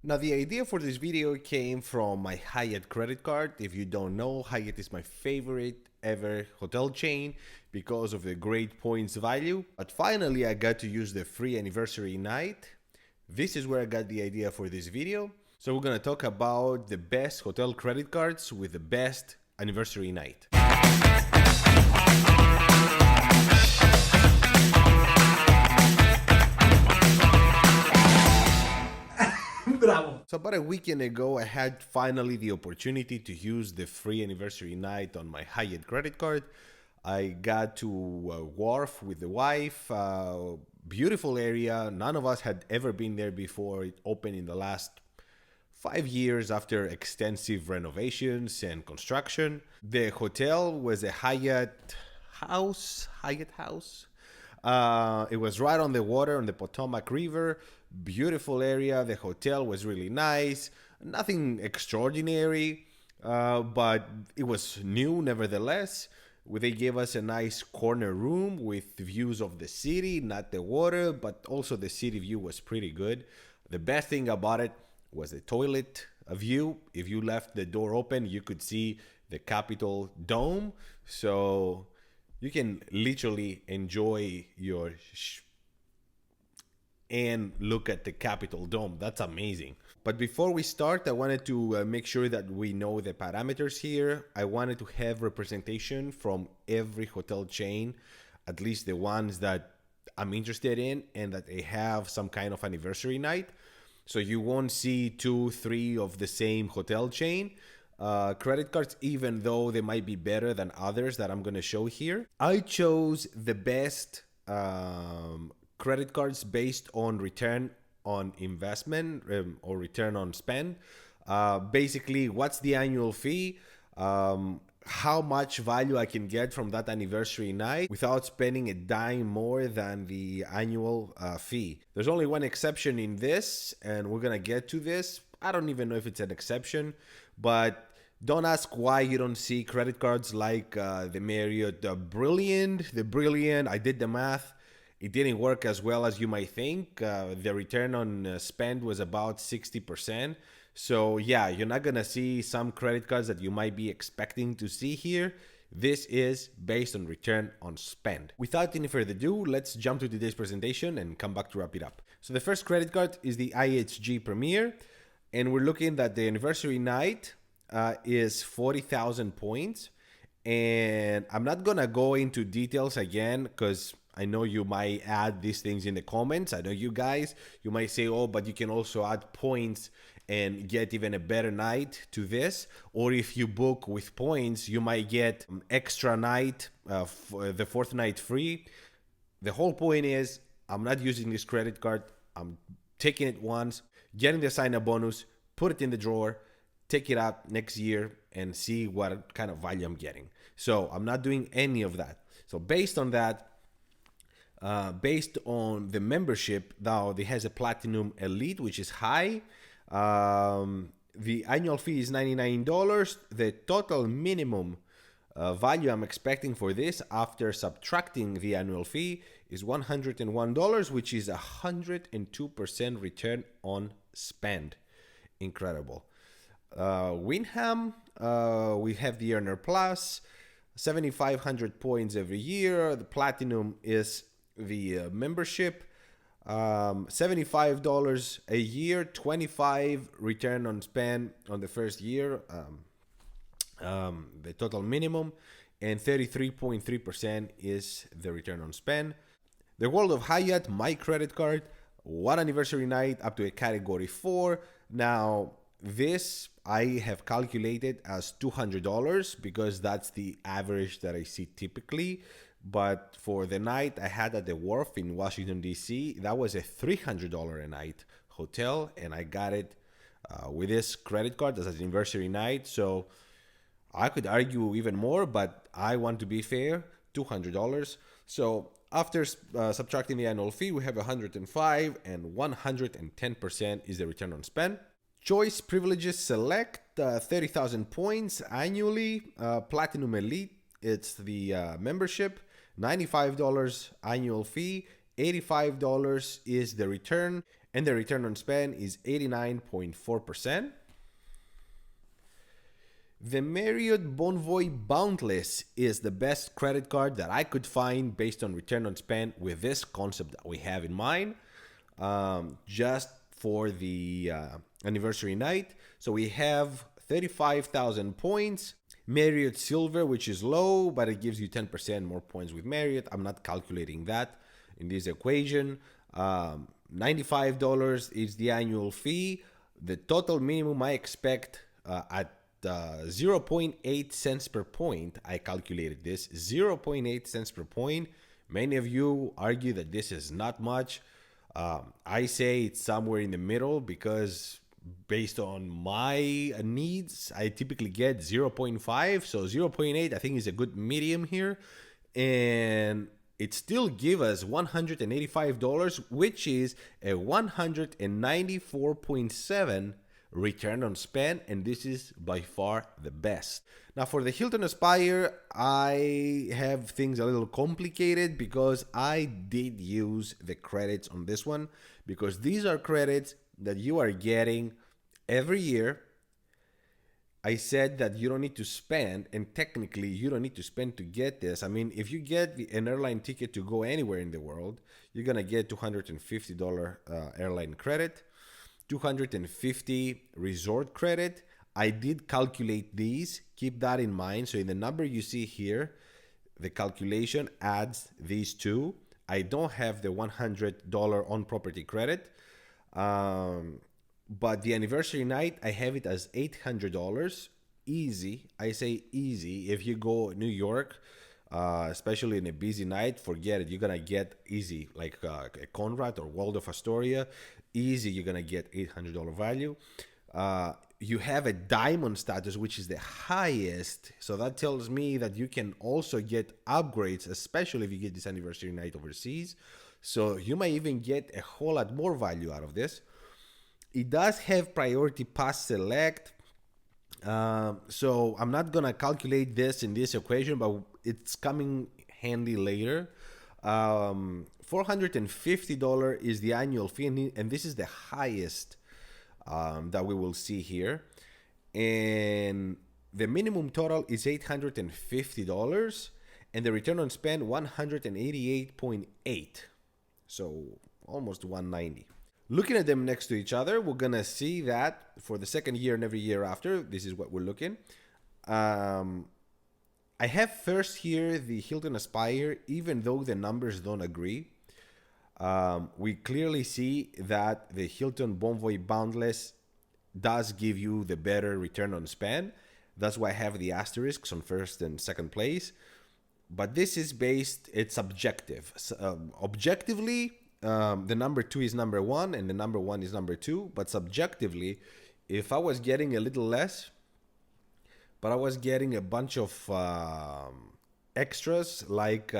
Now, the idea for this video came from my Hyatt credit card. If you don't know, Hyatt is my favorite ever hotel chain because of the great points value. But finally, I got to use the free anniversary night. This is where I got the idea for this video. So we're gonna talk about the best hotel credit cards with the best anniversary night. Bravo. So about a weekend ago, I had finally the opportunity to use the free anniversary night on my Hyatt credit card. I got to wharf with the wife. Beautiful area. None of us had ever been there before. It opened in the last 5 years after extensive renovations and construction. The hotel was a Hyatt house. It was right on the water on the Potomac River. Beautiful area. The hotel was really nice. Nothing extraordinary, but it was new nevertheless. They gave us a nice corner room with views of the city, not the water, but also the city view was pretty good. The best thing about it was the toilet view. If you left the door open, you could see the Capitol Dome. So you can literally enjoy your and look at the Capitol Dome. That's amazing. But before we start, I wanted to make sure that we know the parameters here. I wanted to have representation from every hotel chain, at least the ones that I'm interested in and that they have some kind of anniversary night. So you won't see 2, 3 of the same hotel chain. Credit cards, even though they might be better than others that I'm going to show here. I chose the best credit cards based on return on investment or return on spend. Basically, what's the annual fee? How much value I can get from that anniversary night without spending a dime more than the annual fee. There's only one exception in this, and we're gonna get to this. I don't even know if it's an exception, but don't ask why you don't see credit cards like the Marriott, the Brilliant. I did the math. It didn't work as well as you might think. The return on spend was about 60%. So yeah, you're not gonna see some credit cards that you might be expecting to see here. This is based on return on spend. Without any further ado, let's jump to today's presentation and come back to wrap it up. So the first credit card is the IHG Premier, and we're looking at the anniversary night is 40,000 points. And I'm not gonna go into details again because I know you might add these things in the comments. I know you guys, you might say, oh, but you can also add points and get even a better night to this. Or if you book with points, you might get extra night, for the fourth night free. The whole point is I'm not using this credit card. I'm taking it once, getting the sign-up bonus, put it in the drawer, take it out next year and see what kind of value I'm getting. So I'm not doing any of that. So based on that, based on the membership, now it has a Platinum Elite, which is high. The annual fee is $99. The total minimum value I'm expecting for this after subtracting the annual fee is $101, which is 102% return on spend. Incredible. Wyndham, we have the Earner Plus, 7,500 points every year. The Platinum is the membership, $75 a year, 25 return on spend on the first year, the total minimum, and 33.3% is the return on spend. The World of Hyatt, my credit card, one anniversary night up to a category 4. Now, this I have calculated as $200 because that's the average that I see typically. But for the night I had at the Wharf in Washington, D.C., that was a $300 a night hotel, and I got it with this credit card as an anniversary night. So I could argue even more, but I want to be fair, $200. So after subtracting the annual fee, we have 105 and 110% is the return on spend. Choice Privileges Select, 30,000 points annually. Platinum Elite, it's the membership. $95 annual fee, $85 is the return, And the return on spend is 89.4%. The Marriott Bonvoy Boundless is the best credit card that I could find based on return on spend with this concept that we have in mind, just for the anniversary night. So we have 35,000 points. Marriott Silver, which is low, but it gives you 10% more points with Marriott. I'm not calculating that in this equation. $95 is the annual fee. The total minimum I expect at zero point 0.8 cents per point. I calculated this 0.8 cents per point. Many of you argue that this is not much. I say it's somewhere in the middle because based on my needs, I typically get 0.5. So 0.8 I think is a good medium here. And it still gives us $185, which is a 194.7 return on spend, and this is by far the best. Now for the Hilton Aspire, I have things a little complicated because I did use the credits on this one, because these are credits that you are getting every year. I said that you don't need to spend, and technically you don't need to spend to get this. I mean, if you get an airline ticket to go anywhere in the world, you're gonna get $250 airline credit, 250 resort credit. I did calculate these. Keep that in mind. So in the number you see here, the calculation adds these two. I don't have the $100 on property credit. But the anniversary night, I have it as $800. Easy. I say easy. If you go New York, especially in a busy night, forget it. You're going to get easy, like a Conrad or Waldorf Astoria. Easy, you're going to get $800 value. You have a diamond status, which is the highest. So that tells me that you can also get upgrades, especially if you get this anniversary night overseas. So you might even get a whole lot more value out of this. It does have priority pass select. So I'm not going to calculate this in this equation, but it's coming handy later. $450 is the annual fee, and this is the highest that we will see here. And the minimum total is $850, and the return on spend 188.8. So almost 190. Looking at them next to each other, we're gonna see that for the second year and every year after, this is what we're looking. I have first here the Hilton Aspire, even though the numbers don't agree. We clearly see that the Hilton Bonvoy Boundless does give you the better return on spend. That's why I have the asterisks on first and second place. But this is based, it's subjective. Objectively, the number 2 is number 1 and the number 1 is number 2. But subjectively, if I was getting a little less, but I was getting a bunch of extras like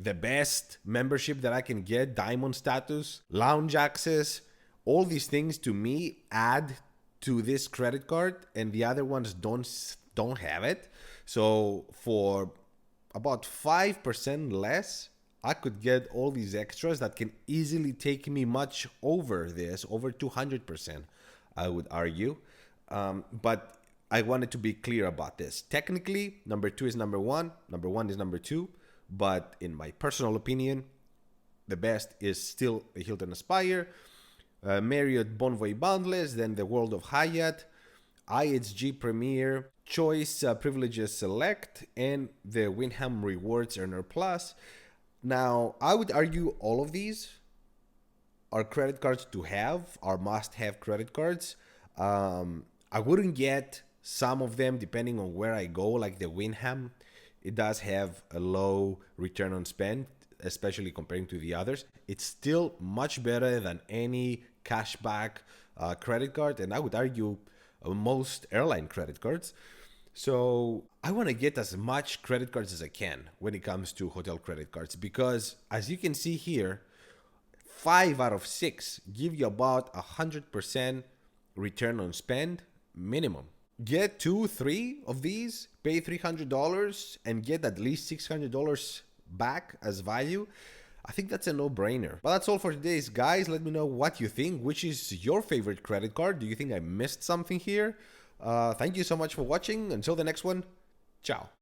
the best membership that I can get, diamond status, lounge access, all these things to me add to this credit card, and the other ones don't have it. So for about 5% less, I could get all these extras that can easily take me much over this, over 200%, I would argue. But I wanted to be clear about this. Technically, number 2 is number 1, number 1 is number 2, but in my personal opinion, the best is still the Hilton Aspire, Marriott Bonvoy Boundless, then the World of Hyatt, IHG Premier, Choice Privileges Select, and the Wyndham Rewards Earner Plus. Now, I would argue all of these are credit cards to have, are must-have credit cards. I wouldn't get some of them depending on where I go, like the Wyndham. It does have a low return on spend, especially comparing to the others. It's still much better than any cashback credit card, and I would argue most airline credit cards. So I want to get as much credit cards as I can when it comes to hotel credit cards, because as you can see here, 5 out of 6 give you about 100% return on spend minimum. Get 2, 3 of these, pay $300 and get at least $600 back as value. I think that's a no-brainer. But that's all for today, guys. Let me know what you think. Which is your favorite credit card? Do you think I missed something here? Thank you so much for watching. Until the next one, ciao.